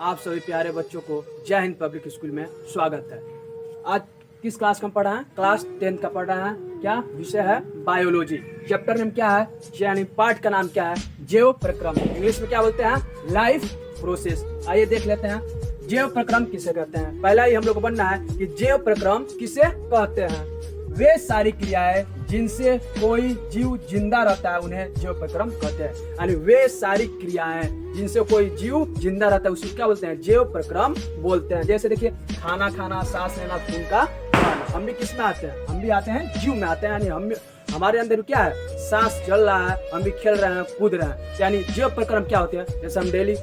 आप सभी प्यारे बच्चों को जय हिंद पब्लिक स्कूल में स्वागत है। आज किस क्लास का पढ़ा है? क्लास 10 का पढ़ रहे हैं। क्या विषय है? बायोलॉजी। चैप्टर नेम क्या है यानी पार्ट का नाम क्या है? जैव प्रक्रम। इंग्लिश में क्या बोलते हैं? Life process. आइए देख लेते हैं जैव प्रक्रम किसे कहते हैं। पहला ही हम लोग को बनना है कि जैव प्रक्रम किसे कहते हैं। वे सारी क्रियाएं जिनसे कोई जीव जिंदा रहता है उन्हें जैव प्रक्रम कहते हैं। यानी वे सारी क्रियाएं जिनसे कोई जीव जिंदा रहता है उसको क्या बोलते हैं? जैव प्रक्रम बोलते हैं। जैसे देखिए खाना खाना, सांस लेना, खून का बहाना। हम भी किस में आते हैं? हम भी आते हैं जीव में आते हैं। यानी हम हमारे अंदर क्या है? सांस चल रहा है, हम भी खेल रहे हैं, कूद रहे हैं। यानी जैव प्रक्रम क्या होते हैं? जैसे हम डेली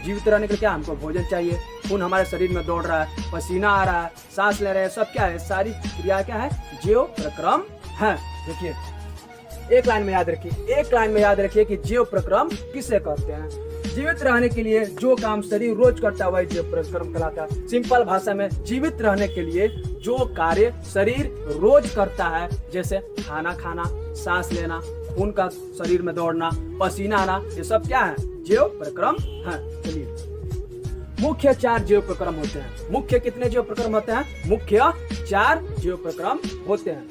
जीवित रहने के लिए क्या हमको भोजन चाहिए, खून हमारे शरीर में दौड़ रहा है, पसीना आ रहा है, सांस ले रहे हैं, सब क्या है? सारी क्रिया क्या है? जैव प्रक्रम है। देखिए एक लाइन में याद रखिए कि जैव प्रक्रम किसे कहते हैं। जीवित रहने के लिए जो काम शरीर रोज करता है वही जैव प्रक्रम कहलाता है। सिंपल भाषा में जीवित रहने के लिए जो कार्य शरीर रोज करता है, जैसे खाना खाना, सांस लेना, खून का शरीर में दौड़ना, पसीना आना, ये सब क्या है? जैव प्रक्रम है। चलिए मुख्य 4 जैव प्रक्रम होते हैं। मुख्य कितने जैव प्रक्रम होते हैं? मुख्य 4 जैव प्रक्रम होते हैं।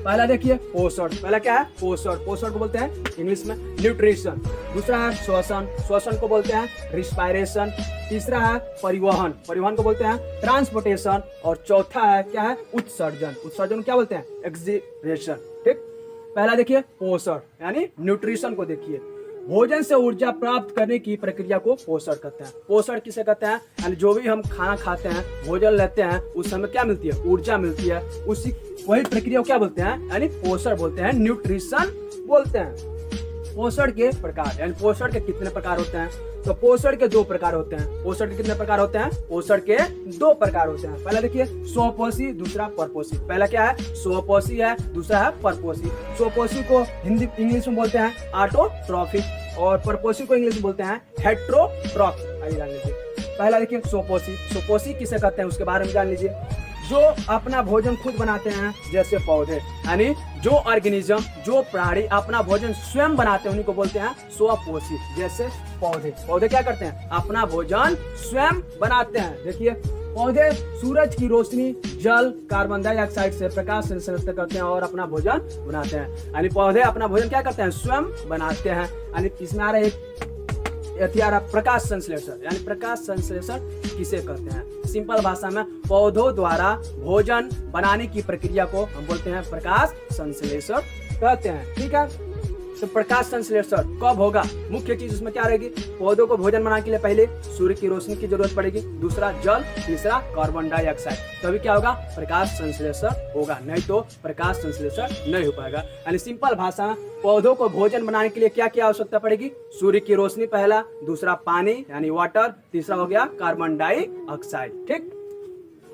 पहला देखिए पोषण। पहला क्या है? पोषण। पोषण को बोलते हैं इंग्लिश में न्यूट्रिशन। दूसरा है श्वसन। श्वसन को बोलते हैं रिस्पायरेशन। तीसरा है परिवहन। परिवहन को बोलते हैं ट्रांसपोर्टेशन। और चौथा है क्या है? उत्सर्जन। उत्सर्जन को क्या बोलते हैं? एक्सपीरेशन। ठीक। पहला देखिए पोषण यानी न्यूट्रिशन को देखिए। भोजन से ऊर्जा प्राप्त करने की प्रक्रिया को पोषण कहते हैं। पोषण किसे कहते हैं? यानी जो भी हम खाना खाते हैं, भोजन लेते हैं, उस समय क्या मिलती है? ऊर्जा मिलती है। उसी वही प्रक्रिया को क्या बोलते हैं? यानी पोषण बोलते हैं, न्यूट्रिशन बोलते हैं। पोषण के प्रकार यानी पोषण के कितने प्रकार होते हैं? तो पोषण के 2 प्रकार होते हैं। पोषण के कितने प्रकार होते हैं? पोषण के 2 प्रकार होते हैं। पहला देखिए स्वपोषी, दूसरा परपोषी। पहला क्या है? स्वपोषी है, दूसरा है परपोषी। स्वपोषी को हिंदी इंग्लिश में बोलते हैं ऑटोट्रॉफिक और परपोषी को इंग्लिश में बोलते हैं हेट्रोट्रॉफिक। आइए जान लीजिए। पहला देखिए स्वपोषी। स्वपोषी किसे कहते हैं उसके बारे में जान लीजिए। जो अपना भोजन खुद बनाते हैं, जैसे पौधे, यानी जो ऑर्गेनिज्म, जो प्राणी अपना भोजन स्वयं बनाते हैं उन्हीं को बोलते हैं स्वपोषी। जैसे पौधे। पौधे क्या करते हैं? अपना भोजन स्वयं बनाते हैं। देखिए पौधे सूरज की रोशनी, जल, कार्बन डाइऑक्साइड से प्रकाश संश्लेषण करते हैं और अपना भोजन बनाते हैं। यानी पौधे अपना भोजन क्या करते हैं? स्वयं बनाते हैं। यानी इसमें आ रहा है प्रकाश संश्लेषण। यानी प्रकाश संश्लेषण किसे कहते हैं? सिंपल भाषा में पौधों द्वारा भोजन बनाने की प्रक्रिया को हम बोलते हैं प्रकाश संश्लेषण कहते हैं। ठीक है। तो प्रकाश संश्लेषण कब होगा? मुख्य चीज उसमें क्या रहेगी? पौधों को भोजन बनाने के लिए पहले सूर्य की रोशनी की जरूरत पड़ेगी, दूसरा जल, तीसरा कार्बन डाइऑक्साइड। तभी क्या होगा? प्रकाश संश्लेषण होगा, नहीं तो प्रकाश संश्लेषण नहीं हो पाएगा। यानी सिंपल भाषा में पौधों को भोजन बनाने के लिए क्या क्या आवश्यकता पड़ेगी? सूर्य की रोशनी पहला, दूसरा पानी यानी वाटर, तीसरा हो गया कार्बन डाइऑक्साइड। ठीक।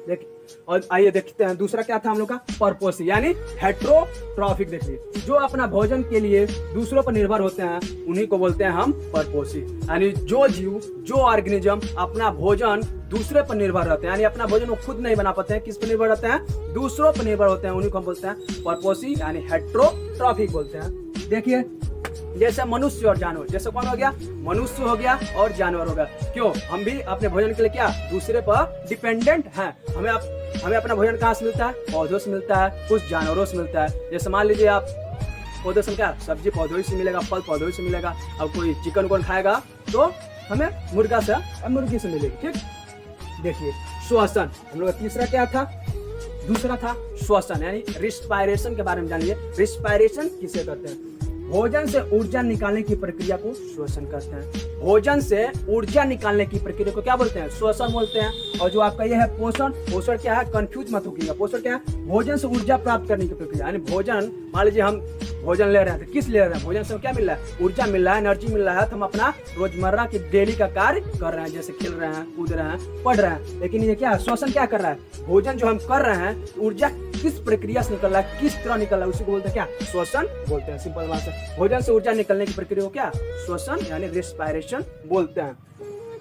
देखिए और आइए देखते हैं दूसरा क्या था हम लोग का? परपोषी यानी हेट्रोट्रॉफिक। देखिए जो अपना भोजन के लिए दूसरों पर निर्भर होते हैं उन्हीं को बोलते हैं हम परपोषी। यानी जो जीव, जो ऑर्गेनिज्म अपना भोजन दूसरे पर निर्भर रहते हैं, यानी अपना भोजन वो खुद नहीं बना पाते हैं, किस पर निर्भर रहते हैं? दूसरों पर निर्भर होते हैं, उन्हीं को हम बोलते हैं परपोषी यानी हेट्रोट्रॉफिक बोलते हैं। देखिए जैसे मनुष्य और जानवर। जैसे कौन हो गया? मनुष्य हो गया और जानवर हो गया। क्यों? हम भी अपने भोजन के लिए क्या दूसरे पर डिपेंडेंट हैं। हमें अपना भोजन कहाँ से मिलता है? पौधों से मिलता है, कुछ जानवरों से मिलता है। जैसे मान लीजिए आप पौधों से क्या? सब्जी पौधों से मिलेगा, फल पौधों से मिलेगा। अब कोई चिकन को खाएगा तो हमें मुर्गा से, मुर्गी से मिलेगी। ठीक। देखिए श्वसन। हम लोग तीसरा क्या था? दूसरा था श्वसन यानी रिस्पायरेशन के बारे में जानिए। रिस्पायरेशन किसे कहते हैं? भोजन से ऊर्जा निकालने की प्रक्रिया को श्वसन कहते हैं। भोजन से ऊर्जा निकालने की प्रक्रिया को क्या बोलते हैं? श्वसन बोलते हैं। और जो आपका ये है पोषण। पोषण क्या है? कंफ्यूज मत होइएगा। पोषण क्या है? भोजन से ऊर्जा प्राप्त करने की प्रक्रिया। यानी भोजन, मान लीजिए हम भोजन ले रहे हैं तो किस ले रहे हैं? भोजन से क्या मिल रहा है? ऊर्जा मिल रहा है, एनर्जी मिल रहा है। तो हम अपना रोजमर्रा की डेली का कार्य कर रहे हैं, जैसे खेल रहे हैं, कूद रहे हैं, पढ़ रहे हैं। लेकिन ये क्या है? श्वसन क्या कर रहा है? भोजन जो हम कर रहे हैं ऊर्जा किस प्रक्रिया से निकल रहा है, किस तरह निकल रहा है, उसी को बोलते हैं क्या? श्वसन बोलते हैं। सिंपल भाषा भोजन से ऊर्जा निकलने की प्रक्रिया को क्या? श्वसन यानी रिस्पायरेशन बोलते हैं।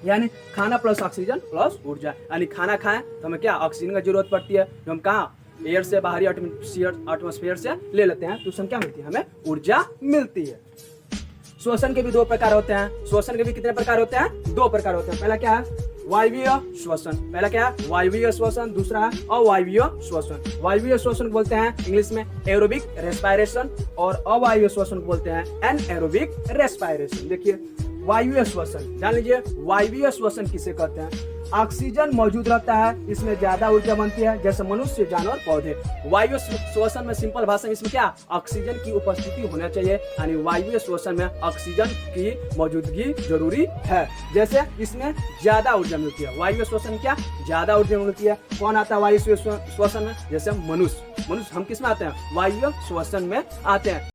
यानी खाना प्लस ऑक्सीजन प्लस ऊर्जा। यानी खाना खाएं तो हमें क्या? ऑक्सीजन की जरूरत पड़ती है, जो हम कहाँ? एयर से, बाहरी एटमॉस्फेयर से ले लेते हैं, तो उसमें क्या मिलती है? हमें ऊर्जा मिलती है। श्वसन के भी 2 प्रकार होते हैं। श्वसन के भी कितने प्रकार होते हैं? 2 प्रकार होते हैं। पहला क्या है? वायवीय श्वसन। पहला क्या है? वायवीय श्वसन। दूसरा है अवायवीय श्वसन। वायवीय श्वसन बोलते हैं इंग्लिश में एरोबिक रेस्पायरेशन और अवायवीय श्वसन बोलते हैं एनएरोबिक रेस्पायरेशन। देखिए वायवीय श्वसन जान लीजिए, वायवीय श्वसन किसे कहते हैं? ऑक्सीजन मौजूद रहता है, इसमें ज्यादा ऊर्जा बनती है, जैसे मनुष्य, जानवर, पौधे। वायु श्वसन में सिंपल भाषा में इसमें क्या ऑक्सीजन की उपस्थिति होना चाहिए, यानी वायु श्वसन में ऑक्सीजन की मौजूदगी जरूरी है। जैसे इसमें ज्यादा ऊर्जा मिलती है, वायु श्वसन क्या ज्यादा ऊर्जा मिलती है। कौन आता है वायु श्वसन में? जैसे मनुष्य हम किस में आते हैं? वायु श्वसन में आते हैं।